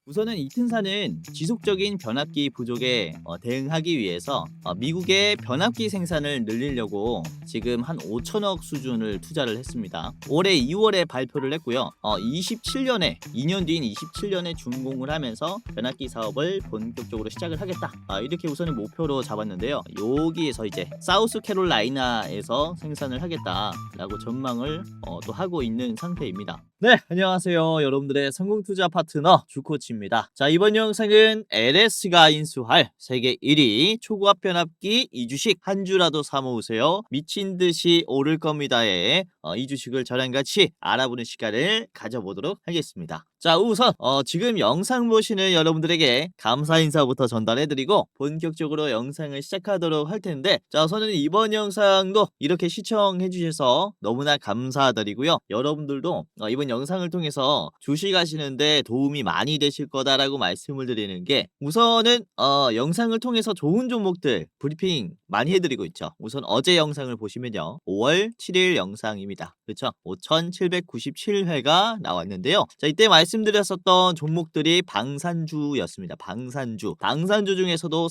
우선은 이튼사는 지속적인 변압기 부족에 대응하기 위해서 미국의 변압기 생산을 늘리려고 지금 한 5천억 수준을 투자를 했습니다. 올해 2월에 발표를 했고요. 27년에 2년 뒤인 27년에 준공을 하면서 변압기 사업을 본격적으로 시작을 하겠다. 이렇게 우선은 목표로 잡았는데요. 여기에서 이제 사우스캐롤라이나에서 생산을 하겠다라고 전망을 또 하고 있는 상태입니다. 네, 안녕하세요. 여러분들의 성공투자 파트너 주코치입니다. 자, 이번 영상은 LS가 인수할 세계 1위 초고압 변압기 이 주식 한 주라도 사모으세요. 미친 듯이 오를 겁니다에 이 주식을 저랑 같이 알아보는 시간을 가져보도록 하겠습니다. 자, 우선 지금 영상 보시는 여러분들에게 감사 인사부터 전달해드리고 본격적으로 영상을 시작하도록 할 텐데, 자, 우선은 이번 영상도 이렇게 시청해주셔서 너무나 감사드리고요. 여러분들도 이번 영상을 통해서 주식하시는데 도움이 많이 되실 거다라고 말씀을 드리는 게, 우선은 영상을 통해서 좋은 종목들 브리핑 많이 해드리고 있죠. 우선 어제 영상을 보시면요, 5월 7일 영상입니다. 그렇죠? 5797회가 나왔는데요. 자, 이때 말씀드렸었던 종목들이 방산주였습니다. 방산주 중에서도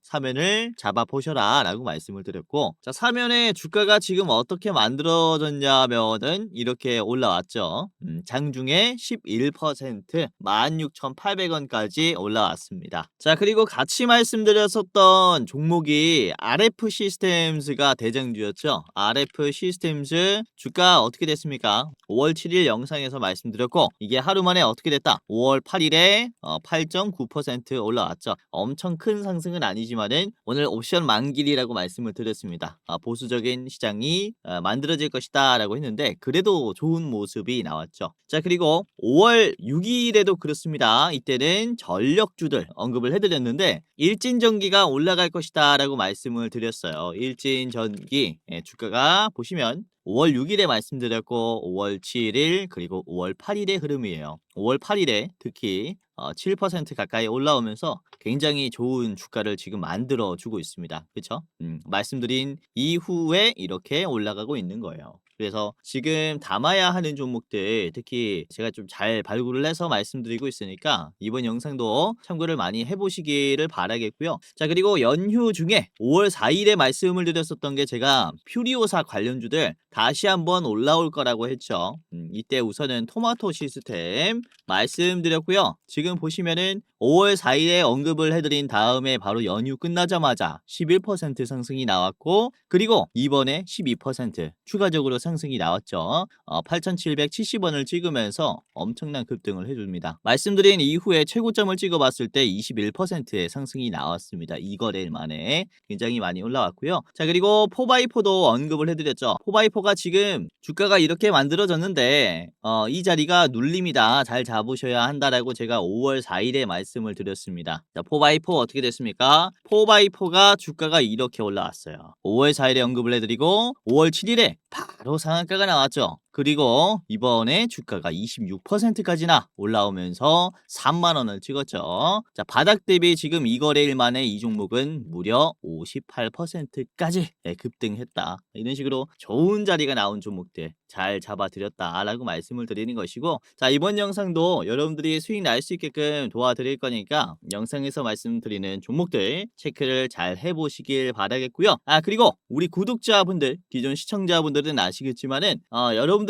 사면을 잡아보셔라 라고 말씀을 드렸고, 자, 사면의 주가가 지금 어떻게 만들어졌냐면은 이렇게 올라왔죠. 장중에 11% 16,800원까지 올라왔습니다. 자, 그리고 같이 말씀드렸었던 종목이 RF 시스템즈가 대장주였죠. RF 시스템즈 주가 어떻게 됐습니까? 5월 7일 영상에서 말씀드렸고, 이게 하루 만에 어떻게 됐다? 5월 8일에 8.9% 올라왔죠. 엄청 큰 상승은 아니지만은 오늘 옵션 만길이라고 말씀을 드렸습니다. 보수적인 시장이 만들어질 것이다 라고 했는데, 그래도 좋은 모습이 나왔죠. 자, 그리고 5월 6일에도 그렇습니다. 이때는 전력주들 언급을 해드렸는데, 일진전기가 올라갈 것이다 라고 말씀을 드렸어요. 일진전기 주가가 보시면 5월 6일에 말씀드렸고 5월 7일 그리고 5월 8일의 흐름이에요. 5월 8일에 특히 7% 가까이 올라오면서 굉장히 좋은 주가를 지금 만들어주고 있습니다. 그렇죠? 말씀드린 이후에 이렇게 올라가고 있는 거예요. 그래서 지금 담아야 하는 종목들, 특히 제가 좀 잘 발굴을 해서 말씀드리고 있으니까 이번 영상도 참고를 많이 해보시기를 바라겠고요. 자, 그리고 연휴 중에 5월 4일에 말씀을 드렸었던 게, 제가 퓨리오사 관련주들 다시 한번 올라올 거라고 했죠. 이때 우선은 토마토 시스템 말씀드렸고요. 지금 보시면은 5월 4일에 언급을 해드린 다음에 바로 연휴 끝나자마자 11% 상승이 나왔고, 그리고 이번에 12% 추가적으로 상승이 나왔죠. 8,770원을 찍으면서 엄청난 급등을 해줍니다. 말씀드린 이후에 최고점을 찍어봤을 때 21%의 상승이 나왔습니다. 이 거래일 만에 굉장히 많이 올라왔고요. 자, 그리고 4x4도 언급을 해드렸죠. 4x4가 지금 주가가 이렇게 만들어졌는데 이 자리가 눌림이다, 잘 잡으셔야 한다라고 제가 5월 4일에 말씀을 드렸습니다. 자, 4x4 어떻게 됐습니까? 4x4가 주가가 이렇게 올라왔어요. 5월 4일에 언급을 해드리고 5월 7일에 바로 상한가가 나왔죠. 그리고 이번에 주가가 26%까지나 올라오면서 3만원을 찍었죠. 자, 바닥 대비 지금 이 거래일 만에 이 종목은 무려 58%까지 급등했다. 이런 식으로 좋은 자리가 나온 종목들 잘 잡아드렸다라고 말씀을 드리는 것이고, 자, 이번 영상도 여러분들이 수익 날 수 있게끔 도와드릴 거니까 영상에서 말씀드리는 종목들 체크를 잘 해보시길 바라겠고요. 그리고 우리 구독자분들, 기존 시청자분들은 아시겠지만은 여러분들이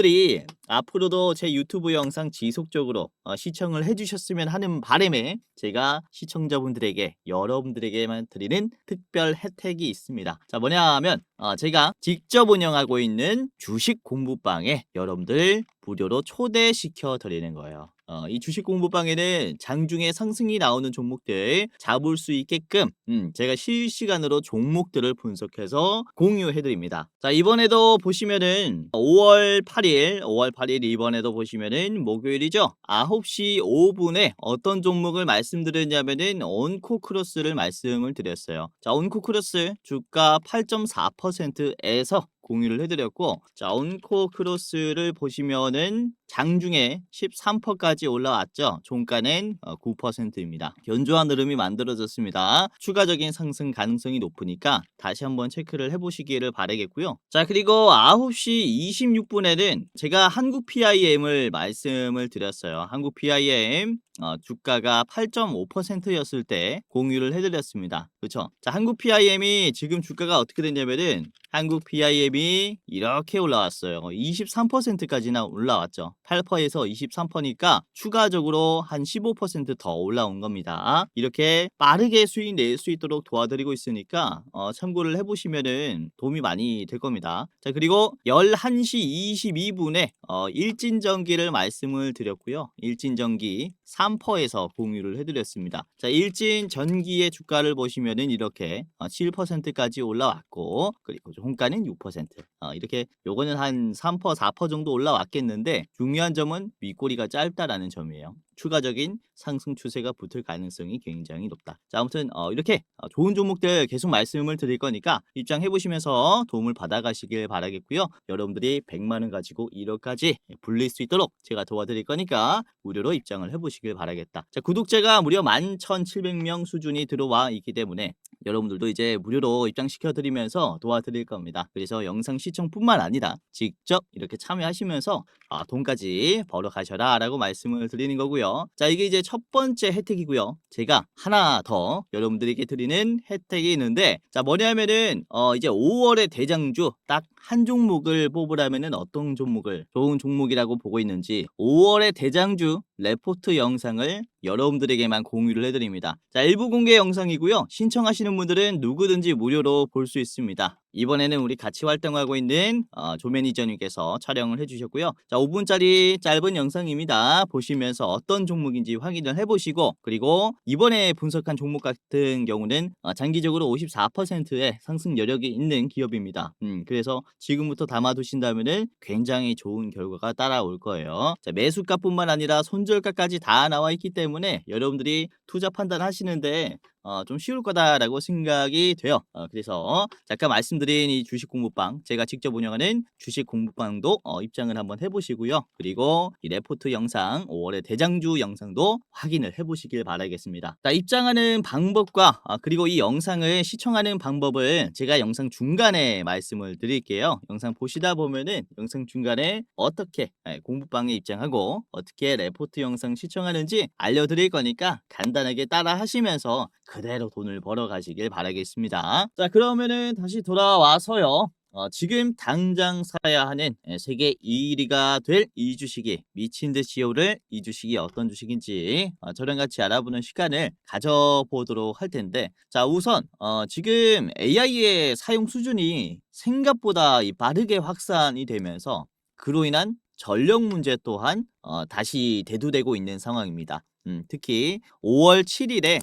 앞으로도 제 유튜브 영상 지속적으로 시청을 해주셨으면 하는 바람에 제가 시청자분들에게, 여러분들에게만 드리는 특별 혜택이 있습니다. 자, 뭐냐 하면 제가 직접 운영하고 있는 주식 공부방에 여러분들 무료로 초대시켜 드리는 거예요. 이 주식 공부방에는 장중에 상승이 나오는 종목들 잡을 수 있게끔 제가 실시간으로 종목들을 분석해서 공유해 드립니다. 자, 이번에도 보시면은 5월 8일 이번에도 보시면은 목요일이죠. 9시 5분에 어떤 종목을 말씀드렸냐면은 온코크로스를 말씀을 드렸어요. 자, 온코크로스 주가 8.4%에서 공유를 해드렸고, 자, 온코크로스를 보시면은 장중에 13%까지 올라왔죠. 종가는 9%입니다. 견조한 흐름이 만들어졌습니다. 추가적인 상승 가능성이 높으니까 다시 한번 체크를 해보시기를 바라겠고요. 자, 그리고 9시 26분에는 제가 한국 PIM을 말씀을 드렸어요. 한국 PIM 주가가 8.5%였을 때 공유를 해드렸습니다. 그렇죠? 자, 한국 PIM이 지금 주가가 어떻게 됐냐면은 한국 PIM이 이렇게 올라왔어요. 23%까지나 올라왔죠. 8%에서 23%니까 추가적으로 한 15%더 올라온 겁니다. 이렇게 빠르게 수익 낼 수 있도록 도와드리고 있으니까 참고를 해보시면은 도움이 많이 될 겁니다. 자, 그리고 11시 22분에 일진전기를 말씀을 드렸고요. 일진전기 3%에서 공유를 해드렸습니다. 자, 일진전기의 주가를 보시면은 이렇게 7%까지 올라왔고, 그리고 종가는 6%. 이렇게 요거는 한 3%, 4% 정도 올라왔겠는데 중요한 점은 윗꼬리가 짧다라는 점이에요. 추가적인 상승 추세가 붙을 가능성이 굉장히 높다. 자, 아무튼 이렇게 좋은 종목들 계속 말씀을 드릴 거니까 입장해 보시면서 도움을 받아가시길 바라겠고요. 여러분들이 100만 원 가지고 1억까지 불릴 수 있도록 제가 도와드릴 거니까 무료로 입장을 해보시길 바라겠다. 자, 구독자가 무려 11,700명 수준이 들어와 있기 때문에 여러분들도 이제 무료로 입장시켜드리면서 도와드릴 겁니다. 그래서 영상 시청뿐만 아니라 직접 이렇게 참여하시면서 돈까지 벌어 가셔라 라고 말씀을 드리는 거고요. 자, 이게 이제 첫 번째 혜택이고요. 제가 하나 더 여러분들에게 드리는 혜택이 있는데, 자, 뭐냐면은 이제 5월의 대장주 딱 한 종목을 뽑으라면은 어떤 종목을 좋은 종목이라고 보고 있는지 5월의 대장주 레포트 영상을 여러분들에게만 공유를 해드립니다. 자, 일부 공개 영상이고요. 신청하시는 분들은 누구든지 무료로 볼 수 있습니다. 이번에는 우리 같이 활동하고 있는 조매니저님께서 촬영을 해주셨고요. 자, 5분짜리 짧은 영상입니다. 보시면서 어떤 종목인지 확인을 해보시고, 그리고 이번에 분석한 종목 같은 경우는 장기적으로 54%의 상승 여력이 있는 기업입니다. 그래서 지금부터 담아두신다면 굉장히 좋은 결과가 따라올 거예요. 자, 매수가뿐만 아니라 손절가까지 다 나와 있기 때문에 여러분들이 투자 판단하시는데 좀 쉬울 거다라고 생각이 돼요. 그래서 잠깐 말씀드린 이 주식 공부방, 제가 직접 운영하는 주식 공부방도 입장을 한번 해보시고요. 그리고 이 레포트 영상, 5월의 대장주 영상도 확인을 해보시길 바라겠습니다. 자, 입장하는 방법과 그리고 이 영상을 시청하는 방법을 제가 영상 중간에 말씀을 드릴게요. 영상 보시다 보면은 영상 중간에 어떻게 공부방에 입장하고 어떻게 레포트 영상 시청하는지 알려드릴 거니까 간단하게 따라 하시면서 그대로 돈을 벌어 가시길 바라겠습니다. 자, 그러면은 다시 돌아와서요. 지금 당장 사야 하는 세계 2위가 될 이 주식이 미친 듯이 오를 이 주식이 어떤 주식인지 저랑 같이 알아보는 시간을 가져보도록 할 텐데, 자, 우선 지금 AI의 사용 수준이 생각보다 빠르게 확산이 되면서 그로 인한 전력 문제 또한 다시 대두되고 있는 상황입니다. 특히 5월 7일에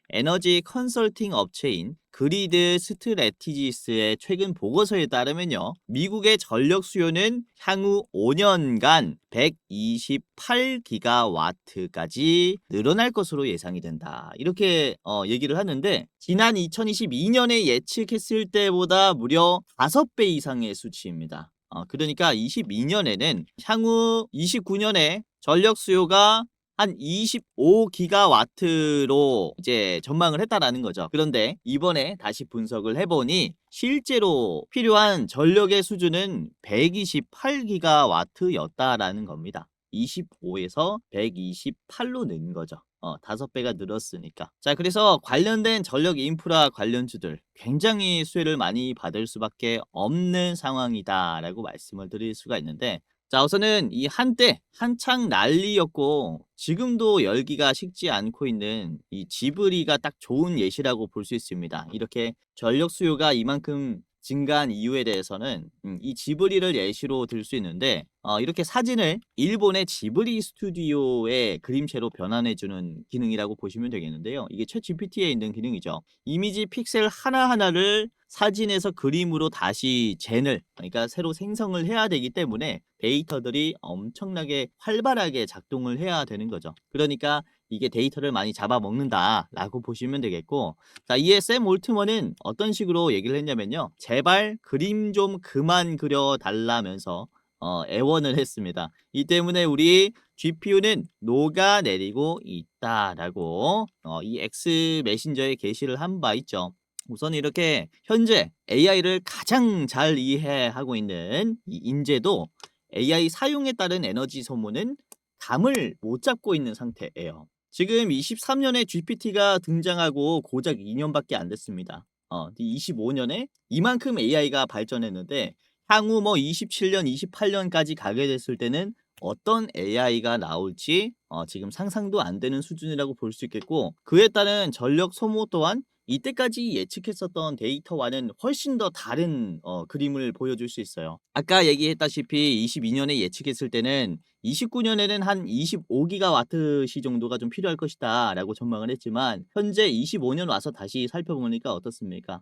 에너지 컨설팅 업체인 그리드 스트래티지스의 최근 보고서에 따르면요, 미국의 전력 수요는 향후 5년간 128기가와트까지 늘어날 것으로 예상이 된다. 이렇게 얘기를 하는데, 지난 2022년에 예측했을 때보다 무려 5배 이상의 수치입니다. 그러니까 22년에는 향후 29년에 전력 수요가 한 25기가와트로 이제 전망을 했다라는 거죠. 그런데 이번에 다시 분석을 해보니 실제로 필요한 전력의 수준은 128기가와트였다라는 겁니다. 25에서 128로 는 거죠. 5배가 늘었으니까. 자, 그래서 관련된 전력 인프라 관련주들 굉장히 수혜를 많이 받을 수밖에 없는 상황이다라고 말씀을 드릴 수가 있는데, 자, 우선은 이 한때 한창 난리였고 지금도 열기가 식지 않고 있는 이 지브리가 딱 좋은 예시라고 볼 수 있습니다. 이렇게 전력 수요가 이만큼 증가한 이유에 대해서는 이 지브리를 예시로 들 수 있는데, 이렇게 사진을 일본의 지브리 스튜디오의 그림체로 변환해주는 기능이라고 보시면 되겠는데요. 이게 챗 GPT에 있는 기능이죠. 이미지 픽셀 하나하나를 사진에서 그림으로 다시 그러니까 새로 생성을 해야 되기 때문에 데이터들이 엄청나게 활발하게 작동을 해야 되는 거죠. 그러니까 이게 데이터를 많이 잡아먹는다라고 보시면 되겠고, 자, 이에 샘 올트먼은 어떤 식으로 얘기를 했냐면요, 제발 그림 좀 그만 그려달라면서 애원을 했습니다. 이 때문에 우리 GPU는 녹아내리고 있다라고 이 X 메신저에 게시를 한 바 있죠. 우선 이렇게 현재 AI를 가장 잘 이해하고 있는 이 인재도 AI 사용에 따른 에너지 소모는 감을 못 잡고 있는 상태예요. 지금 23년에 GPT가 등장하고 고작 2년밖에 안 됐습니다. 25년에 이만큼 AI가 발전했는데 향후 뭐 27년, 28년까지 가게 됐을 때는 어떤 AI가 나올지 지금 상상도 안 되는 수준이라고 볼 수 있겠고, 그에 따른 전력 소모 또한 이때까지 예측했었던 데이터와는 훨씬 더 다른 그림을 보여줄 수 있어요. 아까 얘기했다시피 22년에 예측했을 때는 29년에는 한 25기가와트시 정도가 좀 필요할 것이다 라고 전망을 했지만, 현재 25년 와서 다시 살펴보니까 어떻습니까?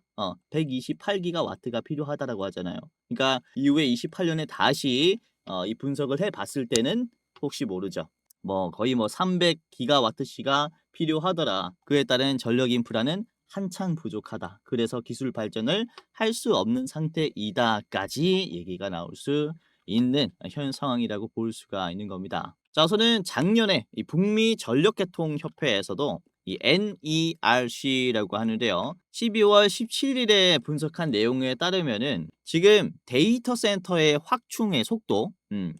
128기가와트가 필요하다라고 하잖아요. 그러니까 이후에 28년에 다시 이 분석을 해봤을 때는 혹시 모르죠. 뭐 거의 뭐 300기가와트시가 필요하더라. 그에 따른 전력 인프라는 한창 부족하다. 그래서 기술 발전을 할 수 없는 상태이다까지 얘기가 나올 수 있는 현 상황이라고 볼 수가 있는 겁니다. 자, 우선은 작년에 이 북미 전력개통협회에서도 이 NERC라고 하는데요. 12월 17일에 분석한 내용에 따르면은 지금 데이터 센터의 확충의 속도,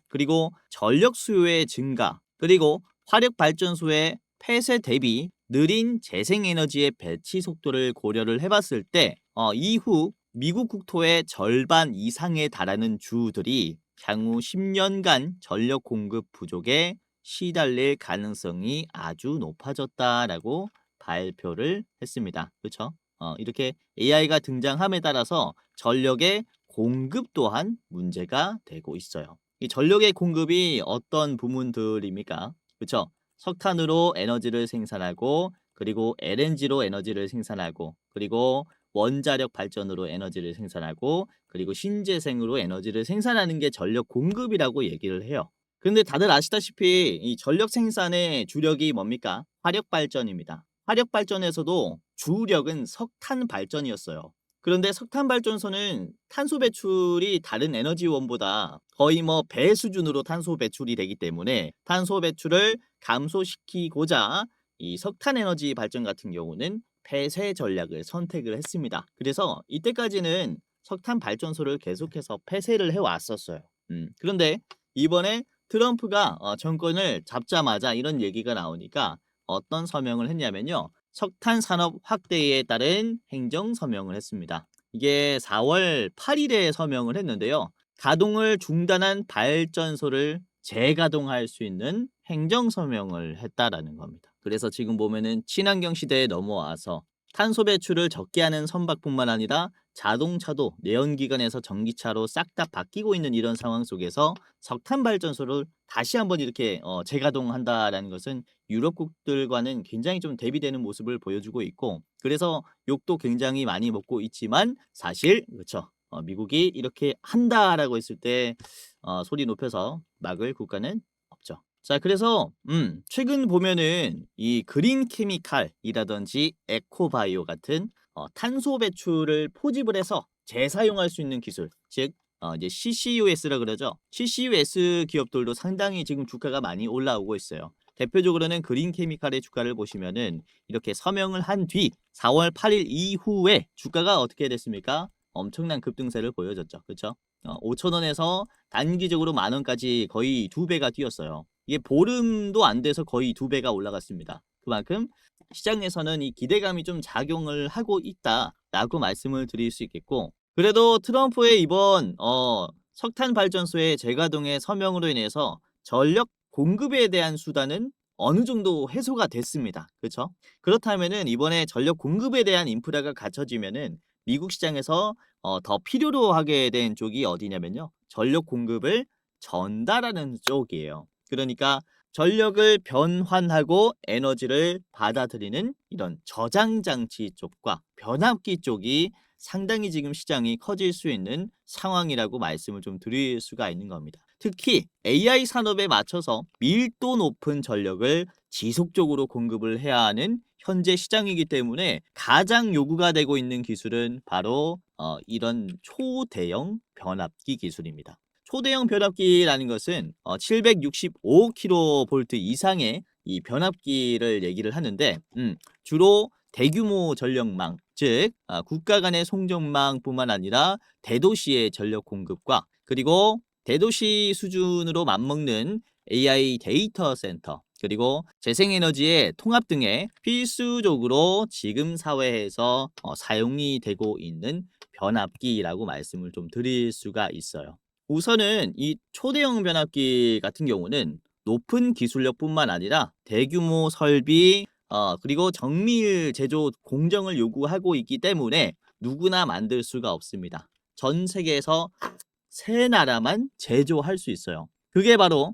그리고 전력 수요의 증가, 그리고 화력 발전소의 폐쇄 대비 느린 재생에너지의 배치 속도를 고려를 해봤을 때 이후 미국 국토의 절반 이상에 달하는 주들이 향후 10년간 전력 공급 부족에 시달릴 가능성이 아주 높아졌다라고 발표를 했습니다. 그렇죠? 이렇게 AI가 등장함에 따라서 전력의 공급 또한 문제가 되고 있어요. 이 전력의 공급이 어떤 부문들입니까? 그렇죠? 석탄으로 에너지를 생산하고, 그리고 LNG로 에너지를 생산하고, 그리고 원자력 발전으로 에너지를 생산하고, 그리고 신재생으로 에너지를 생산하는 게 전력 공급이라고 얘기를 해요. 근데 다들 아시다시피 이 전력 생산의 주력이 뭡니까? 화력 발전입니다. 화력 발전에서도 주력은 석탄 발전이었어요. 그런데 석탄 발전소는 탄소 배출이 다른 에너지원보다 거의 뭐 배 수준으로 탄소 배출이 되기 때문에 탄소 배출을 감소시키고자 이 석탄 에너지 발전 같은 경우는 폐쇄 전략을 선택을 했습니다. 그래서 이때까지는 석탄 발전소를 계속해서 폐쇄를 해왔었어요. 그런데 이번에 트럼프가 정권을 잡자마자 이런 얘기가 나오니까 어떤 서명을 했냐면요. 석탄 산업 확대에 따른 행정 서명을 했습니다. 이게 4월 8일에 서명을 했는데요. 가동을 중단한 발전소를 재가동할 수 있는 행정 서명을 했다라는 겁니다. 그래서 지금 보면은 친환경 시대에 넘어와서 탄소 배출을 적게 하는 선박뿐만 아니라 자동차도 내연기관에서 전기차로 싹 다 바뀌고 있는 이런 상황 속에서 석탄 발전소를 다시 한번 이렇게 재가동한다라는 것은 유럽국들과는 굉장히 좀 대비되는 모습을 보여주고 있고, 그래서 욕도 굉장히 많이 먹고 있지만 사실 그렇죠. 미국이 이렇게 한다라고 했을 때 소리 높여서 막을 국가는 없죠. 자, 그래서 최근 보면은 이 그린 케미칼이라든지 에코바이오 같은 탄소 배출을 포집을 해서 재사용할 수 있는 기술, 즉 이제 CCUS라 그러죠. CCUS 기업들도 상당히 지금 주가가 많이 올라오고 있어요. 대표적으로는 그린 케미칼의 주가를 보시면은 이렇게 서명을 한 뒤 4월 8일 이후에 주가가 어떻게 됐습니까? 엄청난 급등세를 보여줬죠. 그렇죠? 5,000원에서 단기적으로 10,000원까지 거의 2배가 뛰었어요. 이게 보름도 안 돼서 거의 2배가 올라갔습니다. 그만큼 시장에서는 이 기대감이 좀 작용을 하고 있다라고 말씀을 드릴 수 있겠고, 그래도 트럼프의 이번 석탄 발전소의 재가동의 서명으로 인해서 전력 공급에 대한 수단은 어느 정도 해소가 됐습니다. 그렇죠? 그렇다면은 이번에 전력 공급에 대한 인프라가 갖춰지면은 미국 시장에서 더 필요로 하게 된 쪽이 어디냐면요. 전력 공급을 전달하는 쪽이에요. 그러니까 전력을 변환하고 에너지를 받아들이는 이런 저장 장치 쪽과 변압기 쪽이 상당히 지금 시장이 커질 수 있는 상황이라고 말씀을 좀 드릴 수가 있는 겁니다. 특히 AI 산업에 맞춰서 밀도 높은 전력을 지속적으로 공급을 해야 하는 현재 시장이기 때문에 가장 요구가 되고 있는 기술은 바로 이런 초대형 변압기 기술입니다. 초대형 변압기라는 것은 765kV 이상의 이 변압기를 얘기를 하는데 주로 대규모 전력망, 즉 국가 간의 송전망뿐만 아니라 대도시의 전력 공급과 그리고 대도시 수준으로 맞먹는 AI 데이터 센터, 그리고 재생에너지의 통합 등에 필수적으로 지금 사회에서 사용이 되고 있는 변압기라고 말씀을 좀 드릴 수가 있어요. 우선은 이 초대형 변압기 같은 경우는 높은 기술력뿐만 아니라 대규모 설비 그리고 정밀 제조 공정을 요구하고 있기 때문에 누구나 만들 수가 없습니다. 전 세계에서 세 나라만 제조할 수 있어요. 그게 바로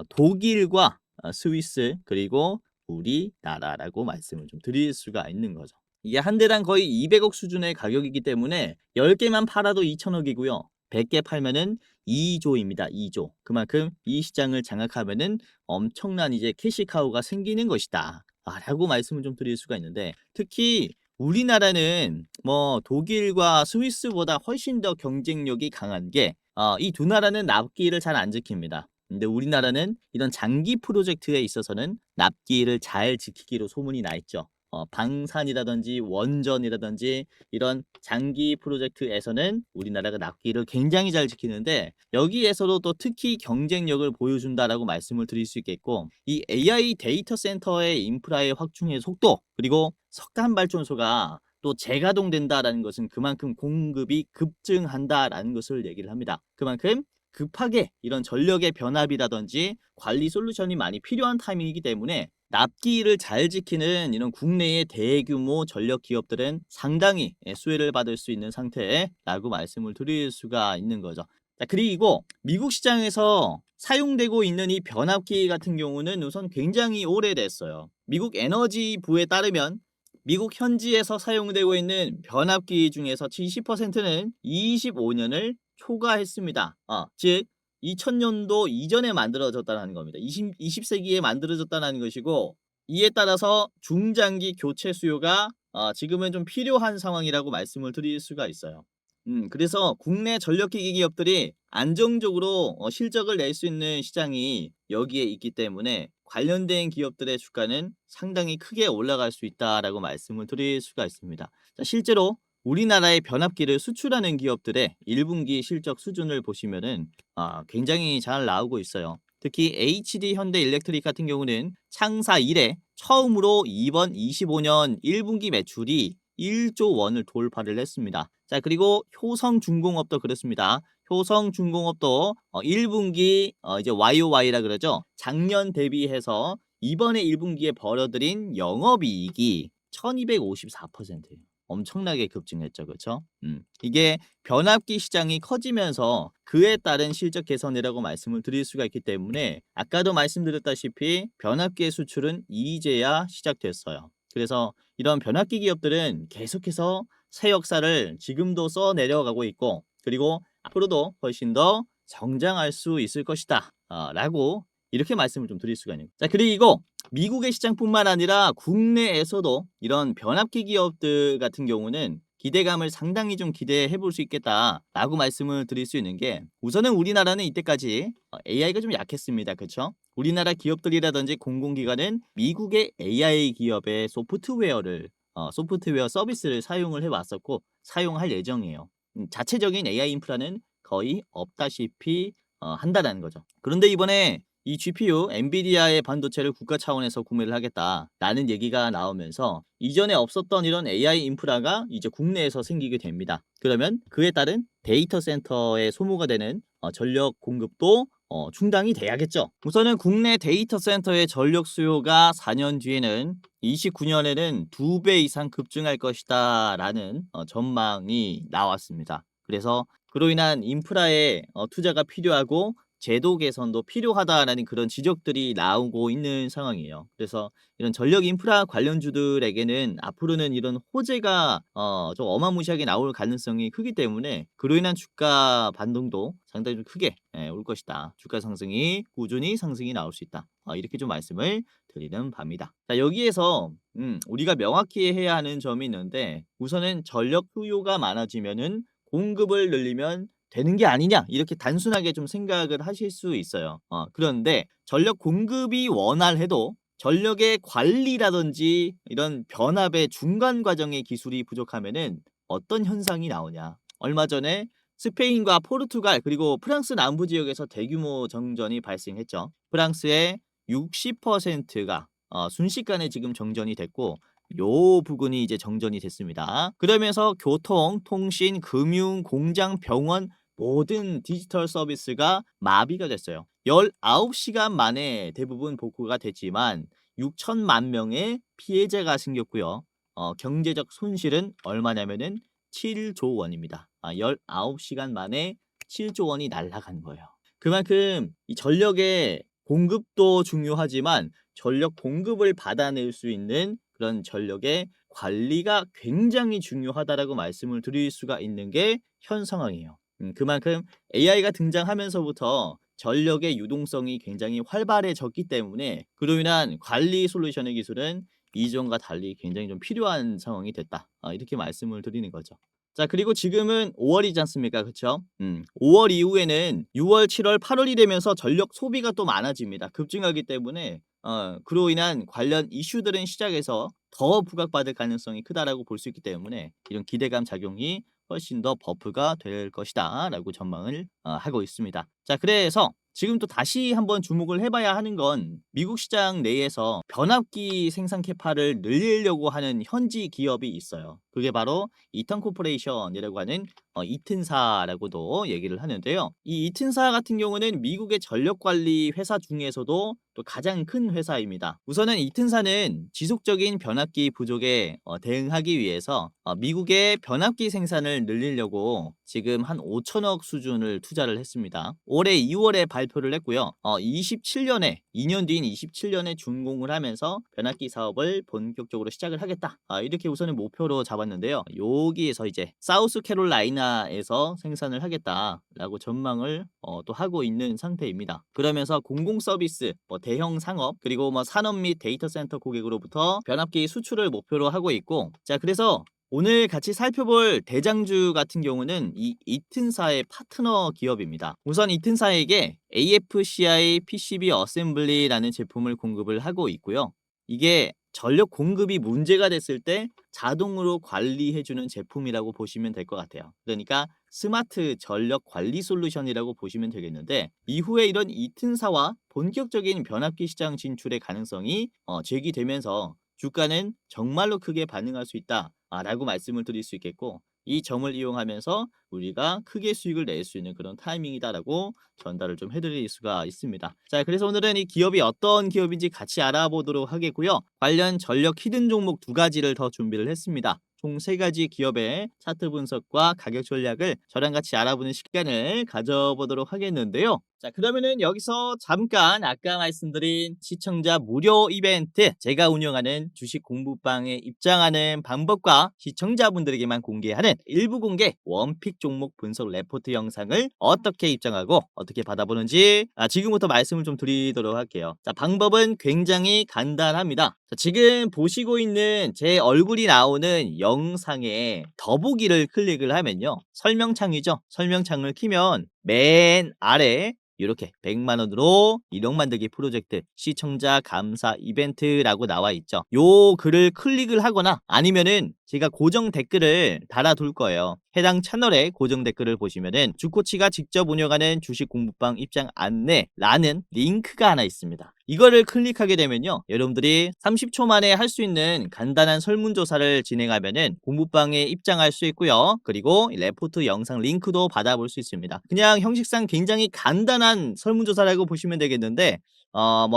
독일과 스위스 그리고 우리나라라고 말씀을 좀 드릴 수가 있는 거죠. 이게 한 대당 거의 200억 수준의 가격이기 때문에 10개만 팔아도 2천억이고요. 100개 팔면은 2조입니다. 2조. 그만큼 이 시장을 장악하면은 엄청난 이제 캐시카우가 생기는 것이다. 라고 말씀을 좀 드릴 수가 있는데, 특히 우리나라는 뭐 독일과 스위스보다 훨씬 더 경쟁력이 강한 게 이 두 나라는 납기를 잘 안 지킵니다. 근데 우리나라는 이런 장기 프로젝트에 있어서는 납기를 잘 지키기로 소문이 나 있죠. 방산이라든지 원전이라든지 이런 장기 프로젝트에서는 우리나라가 납기를 굉장히 잘 지키는데, 여기에서도 또 특히 경쟁력을 보여준다라고 말씀을 드릴 수 있겠고, 이 AI 데이터 센터의 인프라의 확충의 속도, 그리고 석탄 발전소가 또 재가동된다라는 것은 그만큼 공급이 급증한다라는 것을 얘기를 합니다. 그만큼 급하게 이런 전력의 변압이라든지 관리 솔루션이 많이 필요한 타이밍이기 때문에 납기를 잘 지키는 이런 국내의 대규모 전력 기업들은 상당히 수혜를 받을 수 있는 상태라고 말씀을 드릴 수가 있는 거죠. 자, 그리고 미국 시장에서 사용되고 있는 이 변압기 같은 경우는 우선 굉장히 오래됐어요. 미국 에너지부에 따르면 미국 현지에서 사용되고 있는 변압기 중에서 70%는 25년을 초과했습니다. 즉 2000년도 이전에 만들어졌다는 겁니다. 20세기에 만들어졌다는 것이고, 이에 따라서 중장기 교체 수요가 지금은 좀 필요한 상황이라고 말씀을 드릴 수가 있어요. 그래서 국내 전력기기 기업들이 안정적으로 실적을 낼 수 있는 시장이 여기에 있기 때문에 관련된 기업들의 주가는 상당히 크게 올라갈 수 있다라고 말씀을 드릴 수가 있습니다. 자, 실제로 우리나라의 변압기를 수출하는 기업들의 1분기 실적 수준을 보시면은 굉장히 잘 나오고 있어요. 특히 HD 현대일렉트릭 같은 경우는 창사 이래 처음으로 이번 25년 1분기 매출이 1조 원을 돌파를 했습니다. 자, 그리고 효성중공업도 그렇습니다. 효성중공업도 1분기 이제 YOY라 그러죠. 작년 대비해서 이번에 1분기에 벌어들인 영업이익이 1254%예요. 엄청나게 급증했죠. 그렇죠? 이게 변압기 시장이 커지면서 그에 따른 실적 개선이라고 말씀을 드릴 수가 있기 때문에, 아까도 말씀드렸다시피 변압기의 수출은 이제야 시작됐어요. 그래서 이런 변압기 기업들은 계속해서 새 역사를 지금도 써 내려가고 있고, 그리고 앞으로도 훨씬 더 성장할 수 있을 것이다 라고 이렇게 말씀을 좀 드릴 수가 있는 거예요. 자, 그리고 미국의 시장뿐만 아니라 국내에서도 이런 변압기 기업들 같은 경우는 기대감을 상당히 좀 기대해 볼 수 있겠다라고 말씀을 드릴 수 있는 게, 우선은 우리나라는 이때까지 AI가 좀 약했습니다. 그렇죠? 우리나라 기업들이라든지 공공기관은 미국의 AI 기업의 소프트웨어 서비스를 사용을 해왔었고 사용할 예정이에요. 자체적인 AI 인프라는 거의 없다시피 한다는 거죠. 그런데 이번에 이 GPU 엔비디아의 반도체를 국가 차원에서 구매를 하겠다라는 얘기가 나오면서 이전에 없었던 이런 AI 인프라가 이제 국내에서 생기게 됩니다. 그러면 그에 따른 데이터 센터에 소모가 되는 전력 공급도 충당이 돼야겠죠. 우선은 국내 데이터 센터의 전력 수요가 4년 뒤에는 29년에는 2배 이상 급증할 것이다 라는 전망이 나왔습니다. 그래서 그로 인한 인프라에 투자가 필요하고 제도 개선도 필요하다라는 그런 지적들이 나오고 있는 상황이에요. 그래서 이런 전력 인프라 관련주들에게는 앞으로는 이런 호재가 좀 어마무시하게 나올 가능성이 크기 때문에 그로 인한 주가 반등도 상당히 좀 크게 올 것이다. 주가 상승이 꾸준히 상승이 나올 수 있다. 이렇게 좀 말씀을 드리는 바입니다. 자, 여기에서 우리가 명확히 해야 하는 점이 있는데, 우선은 전력 수요가 많아지면은 공급을 늘리면 되는 게 아니냐 이렇게 단순하게 좀 생각을 하실 수 있어요. 그런데 전력 공급이 원활해도 전력의 관리라든지 이런 변압의 중간 과정의 기술이 부족하면은 어떤 현상이 나오냐. 얼마 전에 스페인과 포르투갈 그리고 프랑스 남부 지역에서 대규모 정전이 발생했죠. 프랑스의 60%가 순식간에 지금 정전이 됐고 요 부분이 이제 정전이 됐습니다. 그러면서 교통, 통신, 금융, 공장, 병원 모든 디지털 서비스가 마비가 됐어요. 19시간 만에 대부분 복구가 됐지만 6천만 명의 피해자가 생겼고요. 경제적 손실은 얼마냐면은 7조 원입니다. 19시간 만에 7조 원이 날아간 거예요. 그만큼 이 전력의 공급도 중요하지만 전력 공급을 받아낼 수 있는 그런 전력의 관리가 굉장히 중요하다라고 말씀을 드릴 수가 있는 게 현 상황이에요. 그만큼 AI가 등장하면서부터 전력의 유동성이 굉장히 활발해졌기 때문에 그로 인한 관리 솔루션의 기술은 이전과 달리 굉장히 좀 필요한 상황이 됐다. 이렇게 말씀을 드리는 거죠. 자, 그리고 지금은 5월이지 않습니까? 그쵸? 5월 이후에는 6월, 7월, 8월이 되면서 전력 소비가 또 많아집니다. 급증하기 때문에 그로 인한 관련 이슈들은 시장에서 더 부각받을 가능성이 크다라고 볼 수 있기 때문에 이런 기대감 작용이 훨씬 더 버프가 될 것이다 라고 전망을 하고 있습니다. 자, 그래서 지금 또 다시 한번 주목을 해봐야 하는 건 미국 시장 내에서 변압기 생산 캐파를 늘리려고 하는 현지 기업이 있어요. 그게 바로 이턴 코퍼레이션이라고 하는 이튼사라고도 얘기를 하는데요. 이 이튼사 같은 경우는 미국의 전력관리 회사 중에서도 또 가장 큰 회사입니다. 우선은 이튼사는 지속적인 변압기 부족에 대응하기 위해서 미국의 변압기 생산을 늘리려고 지금 한 5천억 수준을 투자를 했습니다. 올해 2월에 발표를 했고요. 27년에 2년 뒤인 27년에 준공을 하면서 변압기 사업을 본격적으로 시작을 하겠다. 이렇게 우선은 목표로 잡았는데요. 여기에서 이제 사우스캐롤라이나에서 생산을 하겠다라고 전망을 또 하고 있는 상태입니다. 그러면서 공공 서비스, 대형 상업, 그리고 산업 및 데이터 센터 고객으로부터 변압기 수출을 목표로 하고 있고, 자, 그래서 오늘 같이 살펴볼 대장주 같은 경우는 이 이튼사의 파트너 기업입니다. 우선 이튼사에게 AFCI PCB 어셈블리라는 제품을 공급을 하고 있고요. 이게 전력 공급이 문제가 됐을 때 자동으로 관리해주는 제품이라고 보시면 될 것 같아요. 그러니까 스마트 전력 관리 솔루션이라고 보시면 되겠는데, 이후에 이런 이튼사와 본격적인 변압기 시장 진출의 가능성이 제기되면서 주가는 정말로 크게 반응할 수 있다 라고 말씀을 드릴 수 있겠고, 이 점을 이용하면서 우리가 크게 수익을 낼 수 있는 그런 타이밍이다라고 전달을 좀 해드릴 수가 있습니다. 자, 그래서 오늘은 이 기업이 어떤 기업인지 같이 알아보도록 하겠고요. 관련 전력 히든 종목 2가지를 더 준비를 했습니다. 총 3가지 기업의 차트 분석과 가격 전략을 저랑 같이 알아보는 시간을 가져보도록 하겠는데요. 자, 그러면은 여기서 잠깐 아까 말씀드린 시청자 무료 이벤트, 제가 운영하는 주식 공부방에 입장하는 방법과 시청자분들에게만 공개하는 일부 공개 원픽 종목 분석 레포트 영상을 어떻게 입장하고 어떻게 받아보는지 지금부터 말씀을 좀 드리도록 할게요. 자, 방법은 굉장히 간단합니다. 자, 지금 보시고 있는 제 얼굴이 나오는 영상에 더보기를 클릭을 하면요, 설명창이죠. 설명창을 키면 맨 아래 이렇게 100만 원으로 1억 만들기 프로젝트 시청자 감사 이벤트라고 나와 있죠. 요 글을 클릭을 하거나 아니면은 제가 고정 댓글을 달아둘 거예요. 해당 채널의 고정 댓글을 보시면은 주코치가 직접 운영하는 주식 공부방 입장 안내라는 링크가 하나 있습니다. 이거를 클릭하게 되면요, 여러분들이 30초 만에 할 수 있는 간단한 설문조사를 진행하면은 공부방에 입장할 수 있고요. 그리고 레포트 영상 링크도 받아볼 수 있습니다. 그냥 형식상 굉장히 간단한 설문조사라고 보시면 되겠는데,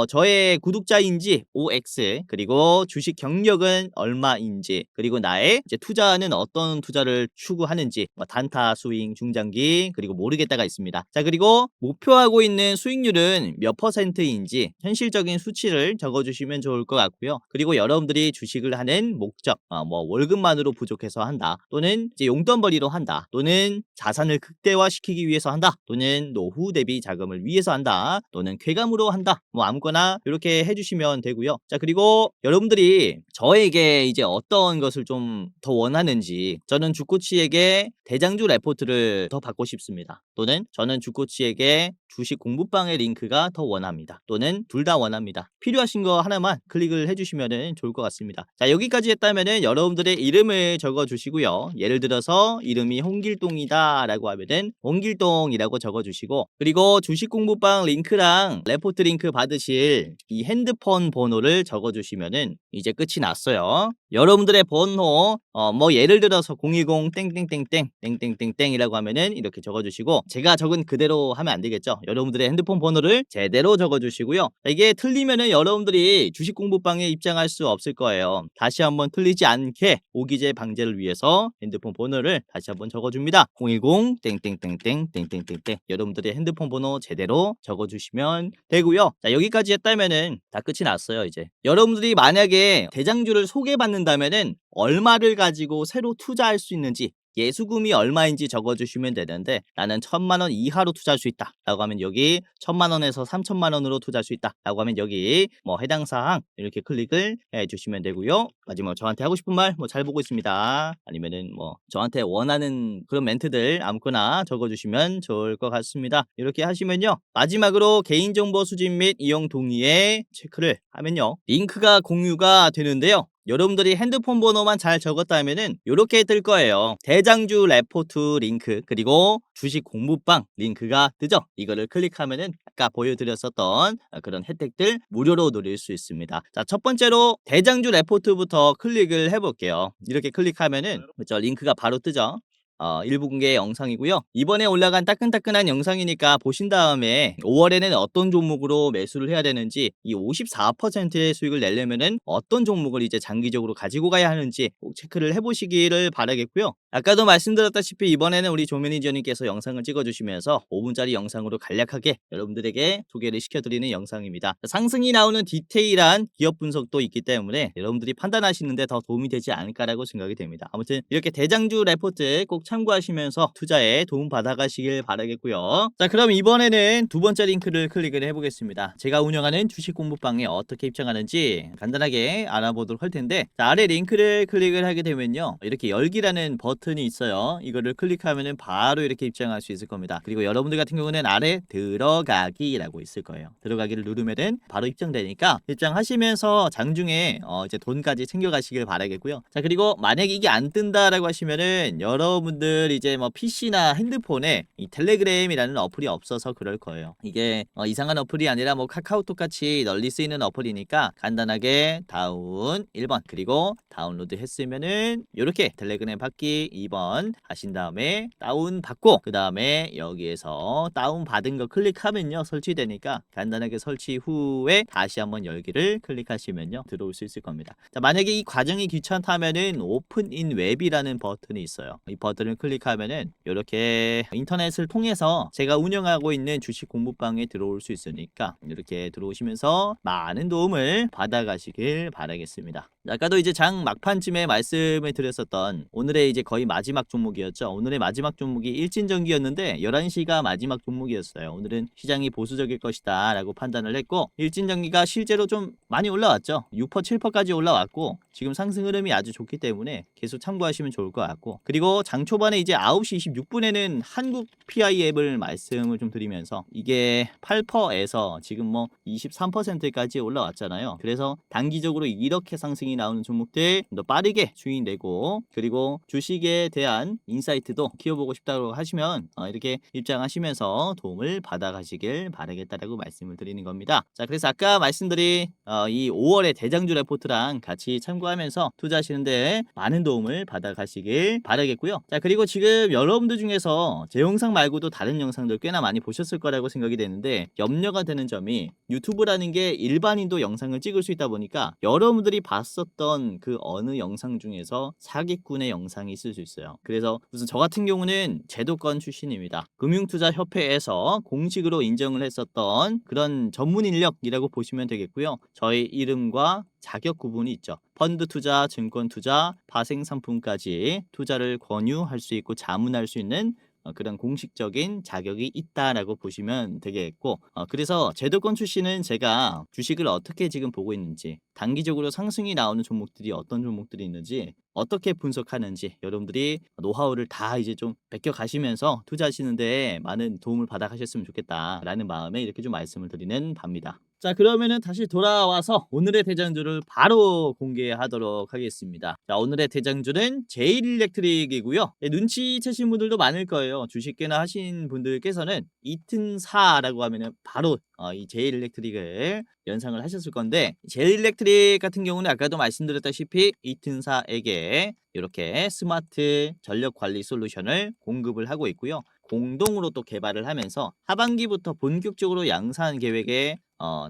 저의 구독자인지 OX, 그리고 주식 경력은 얼마인지, 그리고 나의 이제 투자는 어떤 투자를 추구하는지, 단타, 스윙, 중장기, 그리고 모르겠다가 있습니다. 자, 그리고 목표하고 있는 수익률은 몇 %인지 현실적인 수치를 적어주시면 좋을 것 같고요. 그리고 여러분들이 주식을 하는 목적, 월급만으로 부족해서 한다, 또는 이제 용돈벌이로 한다, 또는 자산을 극대화시키기 위해서 한다, 또는 노후 대비 자금 자금을 위해서 한다 또는 쾌감으로 한다 뭐 아무거나 이렇게 해주시면 되고요. 자 그리고 여러분들이 저에게 이제 어떤 것을 좀 더 원하는지, 저는 주코치에게 대장주 레포트를 더 받고 싶습니다. 또는 저는 주코치에게 주식 공부방의 링크가 더 원합니다. 또는 둘 다 원합니다. 필요하신 거 하나만 클릭을 해주시면 좋을 것 같습니다. 자 여기까지 했다면은 여러분들의 이름을 적어주시고요. 예를 들어서 이름이 홍길동이다 라고 하면은 홍길동이라고 적어주시고, 그리고 주식 공부방 링크랑 레포트 링크 받으실 이 핸드폰 번호를 적어주시면은 이제 끝이 났어요. 여러분들의 번호 뭐 예를 들어서 010 땡땡땡땡 땡땡땡땡이라고 하면은 이렇게 적어주시고, 제가 적은 그대로 하면 안 되겠죠. 여러분들의 핸드폰 번호를 제대로 적어주시고요. 이게 틀리면은 여러분들이 주식 공부방에 입장할 수 없을 거예요. 다시 한번 틀리지 않게 오기제 방지를 위해서 핸드폰 번호를 다시 한번 적어줍니다. 010 땡땡땡땡 땡땡땡땡. 여러분들의 핸드폰 번호 제대로 적어주시면 되고요. 자 여기까지 했다면은 다 끝이 났어요. 이제 여러분들이 만약에 대장주를 소개받는다면은 얼마를 가지고 새로 투자할 수 있는지, 예수금이 얼마인지 적어주시면 되는데, 나는 1,000만 원 이하로 투자할 수 있다 라고 하면 여기 1,000만 원에서 3,000만 원으로 투자할 수 있다 라고 하면 여기 뭐 해당 사항 이렇게 클릭을 해주시면 되고요. 마지막으로 저한테 하고 싶은 말 뭐 잘 보고 있습니다 아니면은 뭐 저한테 원하는 그런 멘트들 아무거나 적어주시면 좋을 것 같습니다. 이렇게 하시면요, 마지막으로 개인정보 수집 및 이용 동의에 체크를 하면요 링크가 공유가 되는데요, 여러분들이 핸드폰 번호만 잘 적었다면은 이렇게 뜰 거예요. 대장주 레포트 링크 그리고 주식 공부방 링크가 뜨죠. 이거를 클릭하면은 아까 보여드렸었던 그런 혜택들 무료로 누릴 수 있습니다. 자, 첫 번째로 대장주 레포트부터 클릭을 해볼게요. 이렇게 클릭하면은 그죠, 링크가 바로 뜨죠. 1부 공개 영상이고요. 이번에 올라간 따끈따끈한 영상이니까 보신 다음에 5월에는 어떤 종목으로 매수를 해야 되는지, 이 54%의 수익을 내려면은 어떤 종목을 이제 장기적으로 가지고 가야 하는지 꼭 체크를 해보시기를 바라겠고요. 아까도 말씀드렸다시피 이번에는 우리 조 매니저님께서 영상을 찍어주시면서 5분짜리 영상으로 간략하게 여러분들에게 소개를 시켜드리는 영상입니다. 상승이 나오는 디테일한 기업 분석도 있기 때문에 여러분들이 판단하시는데 더 도움이 되지 않을까라고 생각이 됩니다. 아무튼 이렇게 대장주 레포트 꼭 참고하시면서 투자에 도움 받아가시길 바라겠고요. 자 그럼 이번에는 두 번째 링크를 클릭을 해보겠습니다. 제가 운영하는 주식 공부방에 어떻게 입장하는지 간단하게 알아보도록 할 텐데, 자, 아래 링크를 클릭을 하게 되면요 이렇게 열기라는 버튼이 있어요. 이거를 클릭하면은 바로 이렇게 입장할 수 있을 겁니다. 그리고 여러분들 같은 경우는 아래 들어가기라고 있을 거예요. 들어가기를 누르면은 바로 입장되니까 입장하시면서 장중에 이제 돈까지 챙겨가시길 바라겠고요. 자 그리고 만약에 이게 안 뜬다라고 하시면은 여러분들 이제 뭐 PC나 핸드폰에 이 텔레그램이라는 어플이 없어서 그럴 거예요. 이게 이상한 어플이 아니라 뭐 카카오톡 같이 널리 쓰이는 어플이니까 간단하게 다운 1번 그리고 다운로드 했으면은 이렇게 텔레그램 받기 2번 하신 다음에 다운 받고, 그 다음에 여기에서 다운 받은 거 클릭하면요 설치되니까 간단하게 설치 후에 다시 한번 열기를 클릭하시면요 들어올 수 있을 겁니다. 자 만약에 이 과정이 귀찮다면은 오픈 인 웹이라는 버튼이 있어요. 이 버튼을 클릭하면은 이렇게 인터넷을 통해서 제가 운영하고 있는 주식 공부방에 들어올 수 있으니까 이렇게 들어오시면서 많은 도움을 받아가시길 바라겠습니다. 아까도 이제 장 막판쯤에 말씀을 드렸었던 오늘의 이제 거의 마지막 종목이었죠. 오늘의 마지막 종목이 일진전기였는데 11시가 마지막 종목이었어요. 오늘은 시장이 보수적일 것이다 라고 판단을 했고, 일진전기가 실제로 좀 많이 올라왔죠. 6% 7%까지 올라왔고 지금 상승 흐름이 아주 좋기 때문에 계속 참고하시면 좋을 것 같고, 그리고 장 초반에 이제 9시 26분에는 한국 PI 앱을 말씀을 좀 드리면서 이게 8%에서 지금 뭐 23%까지 올라왔잖아요. 그래서 단기적으로 이렇게 상승이 나오는 종목들 더 빠르게 수익내고, 그리고 주식에 대한 인사이트도 키워보고 싶다고 하시면 이렇게 입장하시면서 도움을 받아가시길 바라겠다라고 말씀을 드리는 겁니다. 자 그래서 아까 말씀드린 이 5월의 대장주 레포트랑 같이 참고하면서 투자하시는데 많은 도움을 받아가시길 바라겠고요. 자 그리고 지금 여러분들 중에서 제 영상 말고도 다른 영상들 꽤나 많이 보셨을 거라고 생각이 되는데, 염려가 되는 점이 유튜브라는 게 일반인도 영상을 찍을 수 있다 보니까 여러분들이 봤었던 그 어느 영상 중에서 사기꾼의 영상이 있을 수 있어요. 그래서 무슨 저 같은 경우는 제도권 출신입니다. 금융투자협회에서 공식으로 인정을 했었던 그런 전문 인력이라고 보시면 되겠고요. 저희 이름과 자격 구분이 있죠. 펀드 투자, 증권 투자, 파생 상품까지 투자를 권유할 수 있고 자문할 수 있는 그런 공식적인 자격이 있다라고 보시면 되겠고 그래서 제도권 출신은 제가 주식을 어떻게 지금 보고 있는지 단기적으로 상승이 나오는 종목들이 어떤 종목들이 있는지 어떻게 분석하는지 여러분들이 노하우를 다 이제 좀 베껴 가시면서 투자하시는 데 많은 도움을 받아 가셨으면 좋겠다라는 마음에 이렇게 좀 말씀을 드리는 바입니다. 자, 그러면은 다시 돌아와서 오늘의 대장주를 바로 공개하도록 하겠습니다. 자, 오늘의 대장주는 제일일렉트릭이고요. 눈치채신 분들도 많을 거예요. 주식 꽤나 하신 분들께서는 이튼사라고 하면은 바로 이 제일일렉트릭을 연상을 하셨을 건데, 제일일렉트릭 같은 경우는 아까도 말씀드렸다시피 이튼사에게 이렇게 스마트 전력 관리 솔루션을 공급을 하고 있고요. 공동으로 또 개발을 하면서 하반기부터 본격적으로 양산 계획에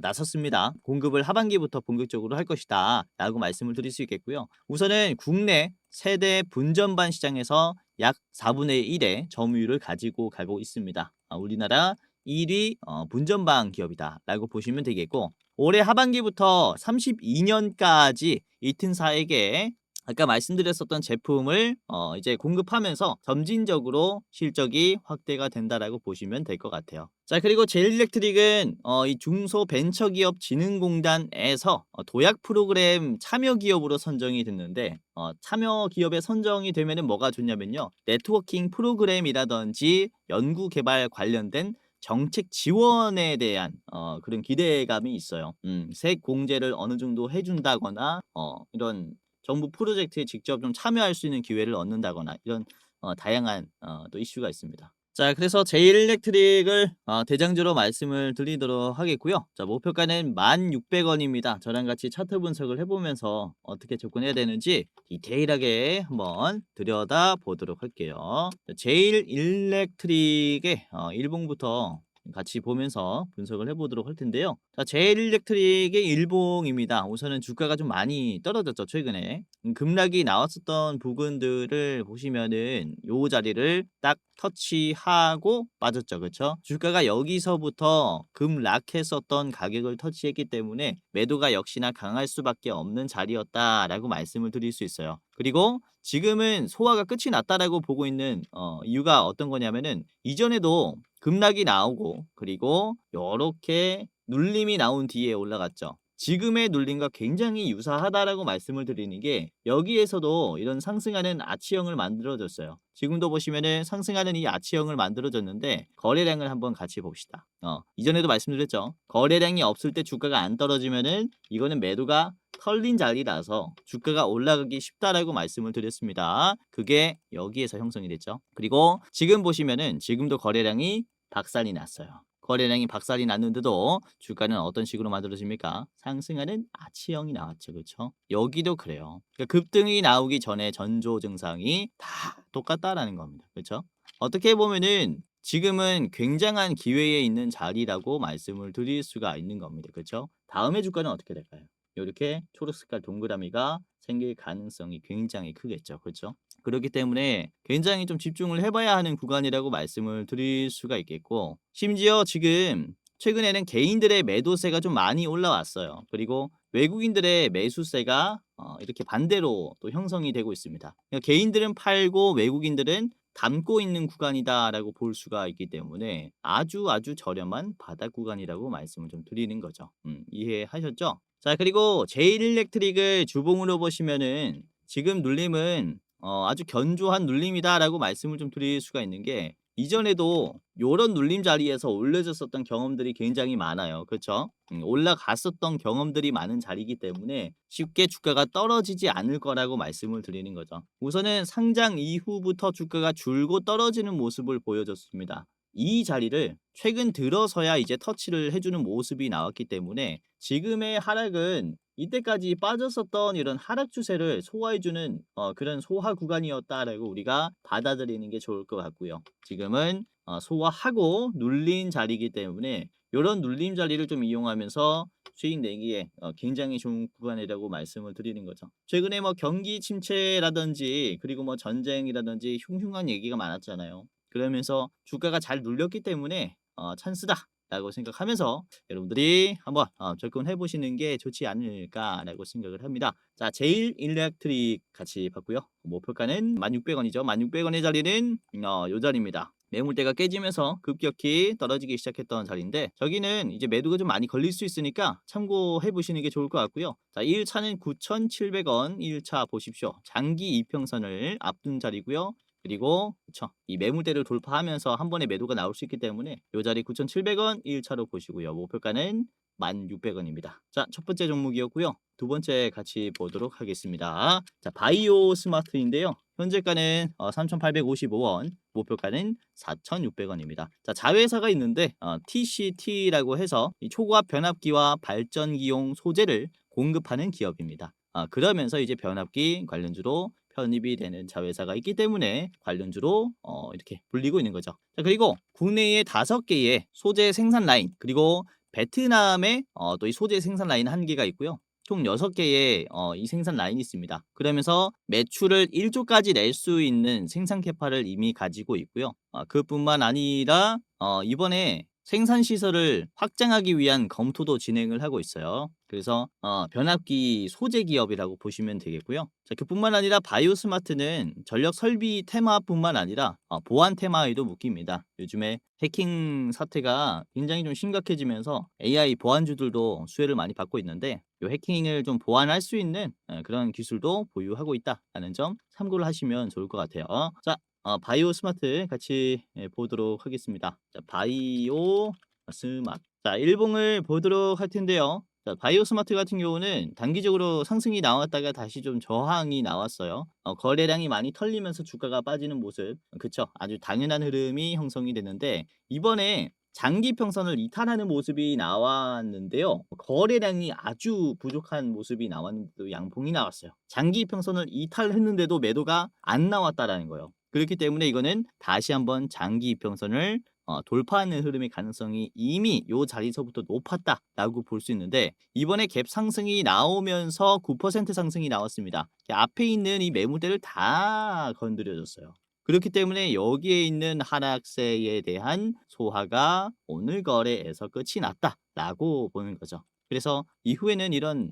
나섰습니다. 공급을 하반기부터 본격적으로 할 것이다 라고 말씀을 드릴 수 있겠고요. 우선은 국내 세대 분전반 시장에서 약 4분의 1의 점유율을 가지고 가고 있습니다. 우리나라 1위 분전반 기업이다 라고 보시면 되겠고, 올해 하반기부터 32년까지 이튼사에게 아까 말씀드렸었던 제품을 이제 공급하면서 점진적으로 실적이 확대가 된다라고 보시면 될 것 같아요. 자, 그리고 제일일렉트릭은 이 중소벤처기업진흥공단에서 도약 프로그램 참여 기업으로 선정이 됐는데, 참여 기업에 선정이 되면은 뭐가 좋냐면요, 네트워킹 프로그램이라든지 연구 개발 관련된 정책 지원에 대한 그런 기대감이 있어요. 세액 공제를 어느 정도 해준다거나 이런 정부 프로젝트에 직접 좀 참여할 수 있는 기회를 얻는다거나 이런 다양한 또 이슈가 있습니다. 자, 그래서 제일일렉트릭을 대장주로 말씀을 드리도록 하겠고요. 자, 목표가는 1,600원입니다. 저랑 같이 차트 분석을 해보면서 어떻게 접근해야 되는지 디테일하게 한번 들여다 보도록 할게요. 제일일렉트릭의 일봉부터 같이 보면서 분석을 해보도록 할 텐데요. 자, 제일일렉트릭의 일봉입니다. 우선은 주가가 좀 많이 떨어졌죠, 최근에. 급락이 나왔었던 부분들을 보시면은 요 자리를 딱 터치하고 빠졌죠, 그렇죠? 주가가 여기서부터 급락했었던 가격을 터치했기 때문에 매도가 역시나 강할 수밖에 없는 자리였다라고 말씀을 드릴 수 있어요. 그리고 지금은 소화가 끝이 났다라고 보고 있는 이유가 어떤 거냐면은, 이전에도 급락이 나오고 그리고 요렇게 눌림이 나온 뒤에 올라갔죠. 지금의 눌림과 굉장히 유사하다라고 말씀을 드리는 게, 여기에서도 이런 상승하는 아치형을 만들어줬어요. 지금도 보시면은 상승하는 이 아치형을 만들어줬는데, 거래량을 한번 같이 봅시다. 이전에도 말씀드렸죠. 거래량이 없을 때 주가가 안 떨어지면은 이거는 매도가 털린 자리라서 주가가 올라가기 쉽다라고 말씀을 드렸습니다. 그게 여기에서 형성이 됐죠. 그리고 지금 보시면은 지금도 거래량이 박살이 났어요. 거래량이 박살이 났는데도 주가는 어떤 식으로 만들어집니까? 상승하는 아치형이 나왔죠. 그렇죠? 여기도 그래요. 그러니까 급등이 나오기 전에 전조 증상이 다 똑같다라는 겁니다. 그렇죠? 어떻게 보면은 지금은 굉장한 기회에 있는 자리라고 말씀을 드릴 수가 있는 겁니다. 그렇죠? 다음에 주가는 어떻게 될까요? 이렇게 초록색깔 동그라미가 생길 가능성이 굉장히 크겠죠. 그렇죠? 그렇기 때문에 굉장히 좀 집중을 해봐야 하는 구간이라고 말씀을 드릴 수가 있겠고, 심지어 지금 최근에는 개인들의 매도세가 좀 많이 올라왔어요. 그리고 외국인들의 매수세가 이렇게 반대로 또 형성이 되고 있습니다. 그러니까 개인들은 팔고 외국인들은 담고 있는 구간이다라고 볼 수가 있기 때문에 아주 아주 저렴한 바닥 구간이라고 말씀을 좀 드리는 거죠. 이해하셨죠? 자, 그리고 제일일렉트릭을 주봉으로 보시면은 지금 눌림은 아주 견조한 눌림이다라고 말씀을 좀 드릴 수가 있는 게, 이전에도 요런 눌림 자리에서 올려졌었던 경험들이 굉장히 많아요. 그렇죠? 올라갔었던 경험들이 많은 자리이기 때문에 쉽게 주가가 떨어지지 않을 거라고 말씀을 드리는 거죠. 우선은 상장 이후부터 주가가 줄고 떨어지는 모습을 보여줬습니다. 이 자리를 최근 들어서야 이제 터치를 해주는 모습이 나왔기 때문에 지금의 하락은 이때까지 빠졌었던 이런 하락 추세를 소화해주는 그런 소화 구간이었다라고 우리가 받아들이는 게 좋을 것 같고요. 지금은 소화하고 눌린 자리이기 때문에 이런 눌림 자리를 좀 이용하면서 수익 내기에 굉장히 좋은 구간이라고 말씀을 드리는 거죠. 최근에 뭐 경기 침체라든지 그리고 뭐 전쟁이라든지 흉흉한 얘기가 많았잖아요. 그러면서 주가가 잘 눌렸기 때문에 찬스다 라고 생각하면서 여러분들이 한번 접근해 보시는 게 좋지 않을까라고 생각을 합니다. 자, 제일 일렉트릭 같이 봤고요. 목표가는 1,600원이죠. 1,600원의 자리는 요 자리입니다. 매물대가 깨지면서 급격히 떨어지기 시작했던 자리인데 저기는 이제 매도가 좀 많이 걸릴 수 있으니까 참고해 보시는 게 좋을 것 같고요. 자, 1차는 9,700원 1차 보십시오. 장기 이평선을 앞둔 자리고요. 그리고 그쵸, 이 매물대를 돌파하면서 한 번에 매도가 나올 수 있기 때문에 요 자리 9,700원 1차로 보시고요. 목표가는 1,600원입니다. 자, 첫 번째 종목이었고요. 두 번째 같이 보도록 하겠습니다. 자, 바이오 스마트인데요. 현재가는 3,855원, 목표가는 4,600원입니다. 자, 자회사가 있는데 TCT라고 해서 이 초고압 변압기와 발전기용 소재를 공급하는 기업입니다. 그러면서 이제 변압기 관련주로 편입이 되는 자회사가 있기 때문에 관련주로 이렇게 불리고 있는 거죠. 자, 그리고 국내에 5개의 소재 생산 라인, 그리고 베트남에 또 이 소재 생산 라인 1개가 있고요. 총 6개의 이 생산 라인이 있습니다. 그러면서 매출을 1조까지 낼 수 있는 생산 캐파를 이미 가지고 있고요. 그뿐만 아니라 이번에 생산 시설을 확장하기 위한 검토도 진행을 하고 있어요. 그래서 변압기 소재 기업이라고 보시면 되겠고요. 자, 그뿐만 아니라 바이오스마트는 전력 설비 테마뿐만 아니라 보안 테마에도 묶입니다. 요즘에 해킹 사태가 굉장히 좀 심각해지면서 AI 보안주들도 수혜를 많이 받고 있는데 이 해킹을 좀 보완할 수 있는 그런 기술도 보유하고 있다는 점 참고를 하시면 좋을 것 같아요. 자, 바이오 스마트 같이 보도록 하겠습니다. 자, 바이오 스마트. 자, 일봉을 보도록 할 텐데요. 자, 바이오 스마트 같은 경우는 단기적으로 상승이 나왔다가 다시 좀 저항이 나왔어요. 거래량이 많이 털리면서 주가가 빠지는 모습. 그쵸? 아주 당연한 흐름이 형성이 됐는데 이번에 장기 평선을 이탈하는 모습이 나왔는데요. 거래량이 아주 부족한 모습이 나왔는데도 양봉이 나왔어요. 장기 평선을 이탈했는데도 매도가 안 나왔다라는 거예요. 그렇기 때문에 이거는 다시 한번 장기 이평선을 돌파하는 흐름의 가능성이 이미 요 자리서부터 높았다라고 볼 수 있는데 이번에 갭 상승이 나오면서 9% 상승이 나왔습니다. 앞에 있는 이 매물대를 다 건드려줬어요. 그렇기 때문에 여기에 있는 하락세에 대한 소화가 오늘 거래에서 끝이 났다라고 보는 거죠. 그래서 이후에는 이런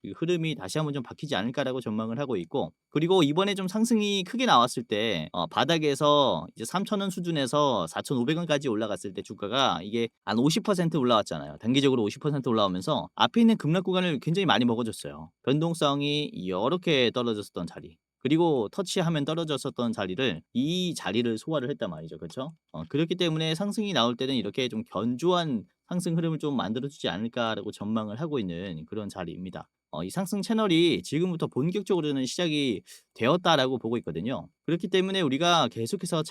이 흐름이 다시 한번 좀 바뀌지 않을까라고 전망을 하고 있고 그리고 이번에 좀 상승이 크게 나왔을 때 바닥에서 이제 3,000원 수준에서 4,500원까지 올라갔을 때 주가가 이게 한 50% 올라왔잖아요. 단기적으로 50% 올라오면서 앞에 있는 급락 구간을 굉장히 많이 먹어줬어요. 변동성이 이렇게 떨어졌었던 자리. 그리고 터치하면 떨어졌었던 자리를 이 자리를 소화를 했단 말이죠. 그렇죠? 그렇기 때문에 상승이 나올 때는 이렇게 좀 견조한 상승 흐름을 좀 만들어주지 않을까라고 전망을 하고 있는 그런 자리입니다. 이 상승 채널이 지금부터 본격적으로는 시작이 되었다라고 보고 있거든요. 그렇기 때문에 우리가 계속해서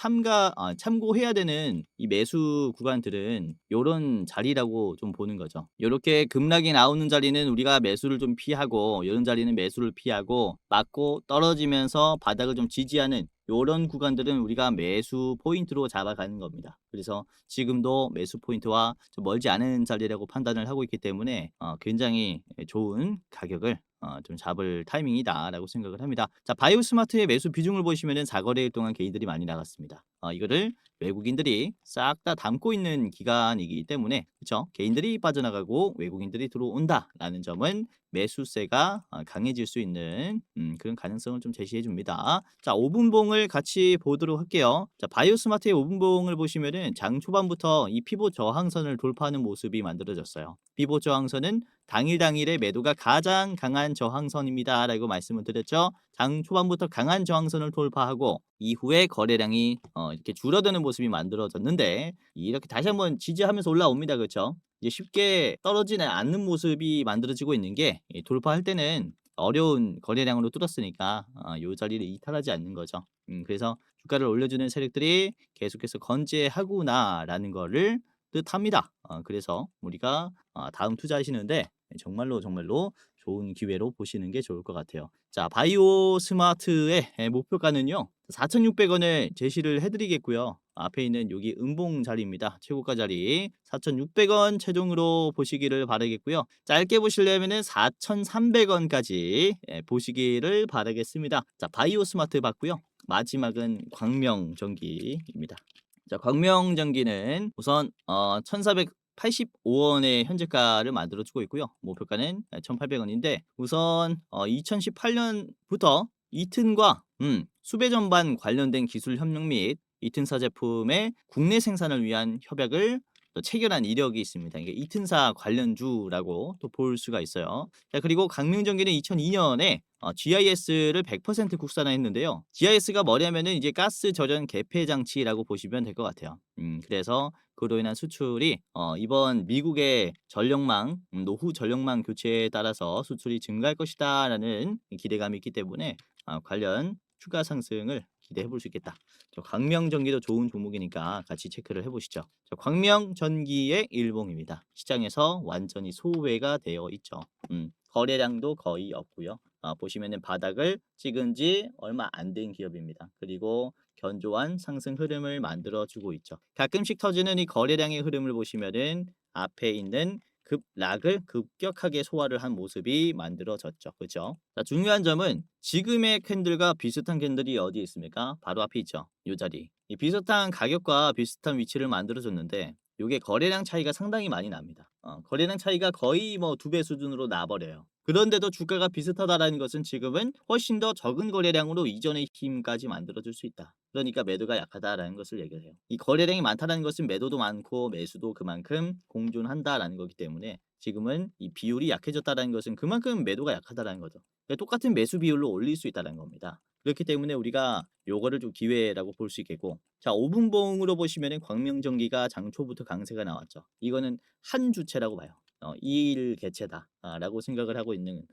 참고해야 되는 이 매수 구간들은 요런 자리라고 좀 보는 거죠. 요렇게 급락이 나오는 자리는 우리가 매수를 좀 피하고 요런 자리는 매수를 피하고 맞고 떨어지면서 바닥을 좀 지지하는 요런 구간들은 우리가 매수 포인트로 잡아가는 겁니다. 그래서 지금도 매수 포인트와 좀 멀지 않은 자리라고 판단을 하고 있기 때문에 굉장히 좋은 가격을 좀 잡을 타이밍이다라고 생각을 합니다. 자, 바이오스마트의 매수 비중을 보시면은 4거래일 동안 개인들이 많이 나갔습니다. 이거를 외국인들이 싹 다 담고 있는 기간이기 때문에 그렇죠? 개인들이 빠져나가고 외국인들이 들어온다라는 점은 매수세가 강해질 수 있는 그런 가능성을 좀 제시해 줍니다. 자, 5분봉을 같이 보도록 할게요. 자, 바이오스마트의 5분봉을 보시면은 장 초반부터 이 피봇 저항선을 돌파하는 모습이 만들어졌어요. 피봇 저항선은 당일의 매도가 가장 강한 저항선입니다. 라고 말씀을 드렸죠. 장 초반부터 강한 저항선을 돌파하고 이후에 거래량이 이렇게 줄어드는 모습이 만들어졌는데 이렇게 다시 한번 지지하면서 올라옵니다. 그렇죠? 이제 쉽게 떨어지지 않는 모습이 만들어지고 있는 게 돌파할 때는 어려운 거래량으로 뚫었으니까 요 자리를 이탈하지 않는 거죠. 그래서 주가를 올려주는 세력들이 계속해서 건재하구나라는 거를 뜻합니다. 그래서 우리가 다음 투자하시는데 정말로 좋은 기회로 보시는 게 좋을 것 같아요. 자, 바이오 스마트의 목표가는요. 4,600원을 제시를 해드리겠고요. 앞에 있는 여기 음봉 자리입니다. 최고가 자리 4,600원 최종으로 보시기를 바라겠고요. 짧게 보시려면은 4,300원까지 보시기를 바라겠습니다. 자, 바이오 스마트 봤고요. 마지막은 광명전기입니다. 자, 광명전기는 우선 1,400 85원의 현재가를 만들어주고 있고요. 목표가는 1,800원인데 우선 2018년부터 이튼과 수배 전반 관련된 기술 협력 및 이튼사 제품의 국내 생산을 위한 협약을 또 체결한 이력이 있습니다. 이게 이튼사 관련주라고 또 볼 수가 있어요. 자, 그리고 강명전기는 2002년에 GIS를 100% 국산화했는데요. GIS가 뭐냐면은 이제 가스 절연 개폐 장치라고 보시면 될 것 같아요. 그래서 그로 인한 수출이 이번 미국의 전력망 노후 전력망 교체에 따라서 수출이 증가할 것이다라는 기대감이 있기 때문에 관련 추가 상승을 기대해 볼 수 있겠다. 광명전기도 좋은 종목이니까 같이 체크를 해보시죠. 광명전기의 일봉입니다. 시장에서 완전히 소외가 되어 있죠. 거래량도 거의 없고요. 보시면은 바닥을 찍은 지 얼마 안 된 기업입니다. 그리고 견조한 상승 흐름을 만들어주고 있죠. 가끔씩 터지는 이 거래량의 흐름을 보시면은 앞에 있는 급락을 급격하게 소화를 한 모습이 만들어졌죠. 그렇죠? 자, 중요한 점은 지금의 캔들과 비슷한 캔들이 어디에 있습니까? 바로 앞에 있죠. 이 자리. 이 비슷한 가격과 비슷한 위치를 만들어줬는데 이게 거래량 차이가 상당히 많이 납니다. 거래량 차이가 거의 뭐 2배 수준으로 나버려요. 그런데도 주가가 비슷하다라는 것은 지금은 훨씬 더 적은 거래량으로 이전의 힘까지 만들어줄 수 있다. 그러니까 매도가 약하다라는 것을 얘기를 해요. 이 거래량이 많다는 것은 매도도 많고 매수도 그만큼 공존한다라는 거기 때문에 지금은 이 비율이 약해졌다는 것은 그만큼 매도가 약하다는 거죠. 그러니까 똑같은 매수 비율로 올릴 수 있다는 겁니다. 그렇기 때문에 우리가 요거를 좀 기회라고 볼 수 있겠고, 자 5분봉으로 보시면은 광명전기가 장초부터 강세가 나왔죠. 이거는 한 주체라고 봐요. 2일 개체다 라고 생각을 하고 있는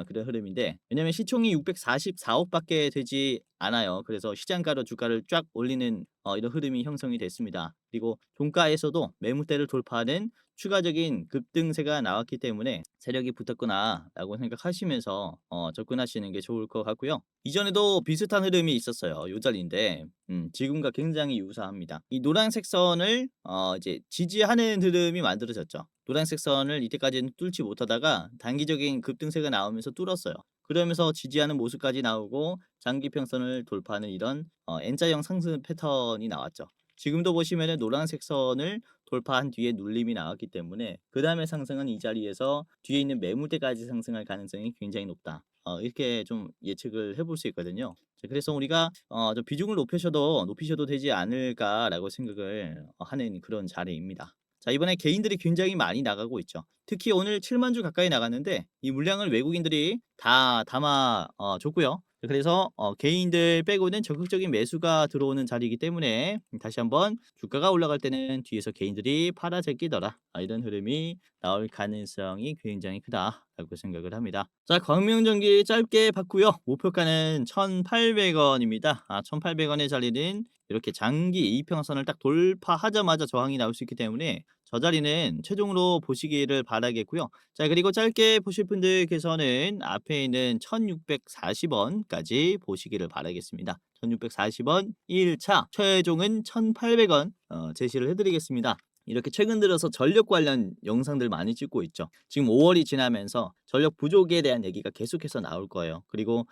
그런 흐름인데, 왜냐면 시총이 644억밖에 되지 않아요. 그래서 시장가로 주가를 쫙 올리는 이런 흐름이 형성이 됐습니다. 그리고 종가에서도 매물대를 돌파하는 추가적인 급등세가 나왔기 때문에 세력이 붙었구나 라고 생각하시면서 접근하시는 게 좋을 것 같고요. 이전에도 비슷한 흐름이 있었어요. 요 자리인데 지금과 굉장히 유사합니다. 이 노란색 선을 이제 지지하는 흐름이 만들어졌죠. 노란색 선을 이때까지는 뚫지 못하다가 단기적인 급등세가 나오면서 뚫었어요. 그러면서 지지하는 모습까지 나오고 장기 평선을 돌파하는 이런 N자형 상승 패턴이 나왔죠. 지금도 보시면은 노란색 선을 돌파한 뒤에 눌림이 나왔기 때문에 그 다음에 상승은 이 자리에서 뒤에 있는 매물대까지 상승할 가능성이 굉장히 높다. 이렇게 좀 예측을 해볼 수 있거든요. 자, 그래서 우리가 좀 비중을 높이셔도 되지 않을까라고 생각을 하는 그런 자리입니다. 자, 이번에 개인들이 굉장히 많이 나가고 있죠. 특히 오늘 7만 주 가까이 나갔는데 이 물량을 외국인들이 다 담아 줬고요. 그래서 개인들 빼고는 적극적인 매수가 들어오는 자리이기 때문에 다시 한번 주가가 올라갈 때는 뒤에서 개인들이 팔아 제끼더라, 이런 흐름이 나올 가능성이 굉장히 크다라고 생각을 합니다. 자, 광명전기 짧게 봤고요. 목표가는 1,800원입니다. 1,800원의 자리는 이렇게 장기 이평선을 딱 돌파하자마자 저항이 나올 수 있기 때문에 저 자리는 최종으로 보시기를 바라겠고요. 자, 그리고 짧게 보실 분들께서는 앞에 있는 1640원까지 보시기를 바라겠습니다. 1640원 1차, 최종은 1800원 제시를 해드리겠습니다. 이렇게 최근 들어서 전력 관련 영상들 많이 찍고 있죠. 지금 5월이 지나면서 전력 부족에 대한 얘기가 계속해서 나올 거예요. 그리고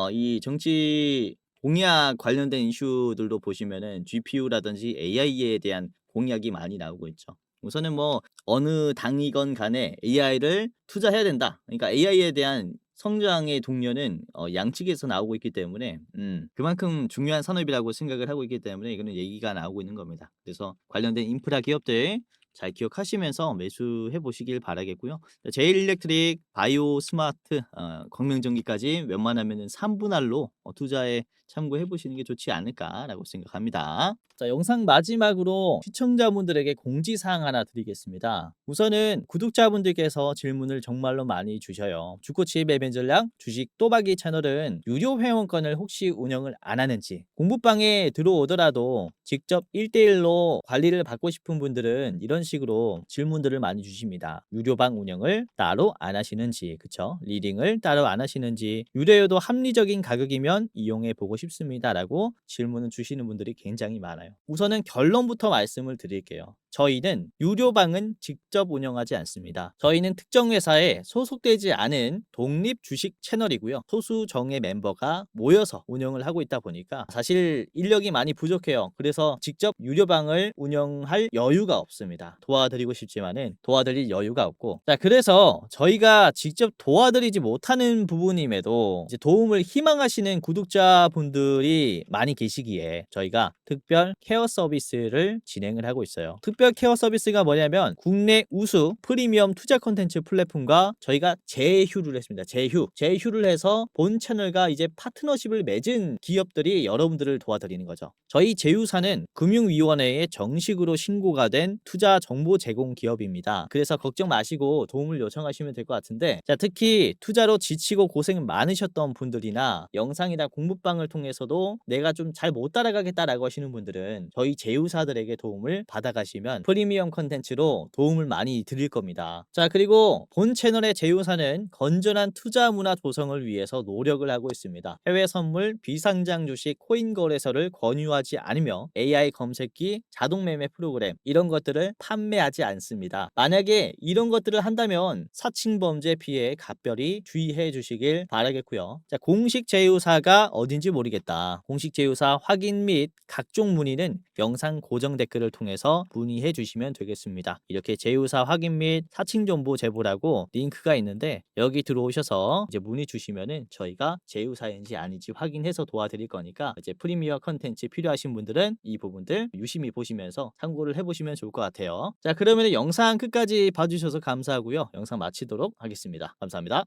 이 정치 공약 관련된 이슈들도 보시면은 GPU라든지 AI에 대한 공약이 많이 나오고 있죠. 우선은 뭐 어느 당이건 간에 AI를 투자해야 된다. 그러니까 AI에 대한 성장의 동력은 양측에서 나오고 있기 때문에 그만큼 중요한 산업이라고 생각을 하고 있기 때문에 이거는 얘기가 나오고 있는 겁니다. 그래서 관련된 인프라 기업들 잘 기억하시면서 매수해 보시길 바라겠고요. 제일일렉트릭, 바이오 스마트, 광명전기까지 웬만하면 3분할로 투자에 참고해 보시는 게 좋지 않을까라고 생각합니다. 자, 영상 마지막으로 시청자분들에게 공지사항 하나 드리겠습니다. 우선은 구독자분들께서 질문을 정말로 많이 주셔요. 주코치 매매 전략 주식 또박이 채널은 유료 회원권을 혹시 운영을 안 하는지, 공부방에 들어오더라도 직접 1대1로 관리를 받고 싶은 분들은 이런 식으로 질문들을 많이 주십니다. 유료방 운영을 따로 안 하시는지, 그쵸? 리딩을 따로 안 하시는지, 유료여도 합리적인 가격이면 이용해 보고 싶습니다 라고 질문을 주시는 분들이 굉장히 많아요. 우선은 결론부터 말씀을 드릴게요. 저희는 유료방은 직접 운영하지 않습니다. 저희는 특정 회사에 소속되지 않은 독립 주식 채널이고요. 소수 정예 멤버가 모여서 운영을 하고 있다 보니까 사실 인력이 많이 부족해요. 그래서 그래서 직접 유료방을 운영할 여유가 없습니다. 도와드리고 싶지만은 도와드릴 여유가 없고, 자 그래서 저희가 직접 도와드리지 못하는 부분임에도 이제 도움을 희망하시는 구독자분들이 많이 계시기에 저희가 특별 케어 서비스를 진행을 하고 있어요. 특별 케어 서비스가 뭐냐면 국내 우수 프리미엄 투자 콘텐츠 플랫폼과 저희가 제휴를 했습니다. 제휴를 해서 본 채널과 이제 파트너십을 맺은 기업들이 여러분들을 도와드리는 거죠. 저희 제휴사는 금융위원회에 정식으로 신고가 된 투자 정보 제공 기업입니다. 그래서 걱정 마시고 도움을 요청하시면 될 것 같은데, 자 특히 투자로 지치고 고생 많으셨던 분들이나 영상이나 공부방을 통해서도 내가 좀 잘 못 따라가겠다라고 하시는 분들은 저희 제휴사들에게 도움을 받아가시면 프리미엄 컨텐츠로 도움을 많이 드릴 겁니다. 자 그리고 본 채널의 제휴사는 건전한 투자 문화 조성을 위해서 노력을 하고 있습니다. 해외 선물, 비상장 주식, 코인 거래소를 권유하지 않으며 AI 검색기, 자동 매매 프로그램 이런 것들을 판매하지 않습니다. 만약에 이런 것들을 한다면 사칭 범죄 피해에 각별히 주의해 주시길 바라겠고요. 자, 공식 제휴사가 어딘지 모르겠다. 공식 제휴사 확인 및 각종 문의는 영상 고정 댓글을 통해서 문의해 주시면 되겠습니다. 이렇게 제휴사 확인 및 사칭 정보 제보라고 링크가 있는데 여기 들어오셔서 이제 문의 주시면은 저희가 제휴사인지 아닌지 확인해서 도와드릴 거니까 이제 프리미어 컨텐츠 필요하신 분들은 이 부분들 유심히 보시면서 참고를 해보시면 좋을 것 같아요. 자 그러면 영상 끝까지 봐주셔서 감사하고요. 영상 마치도록 하겠습니다. 감사합니다.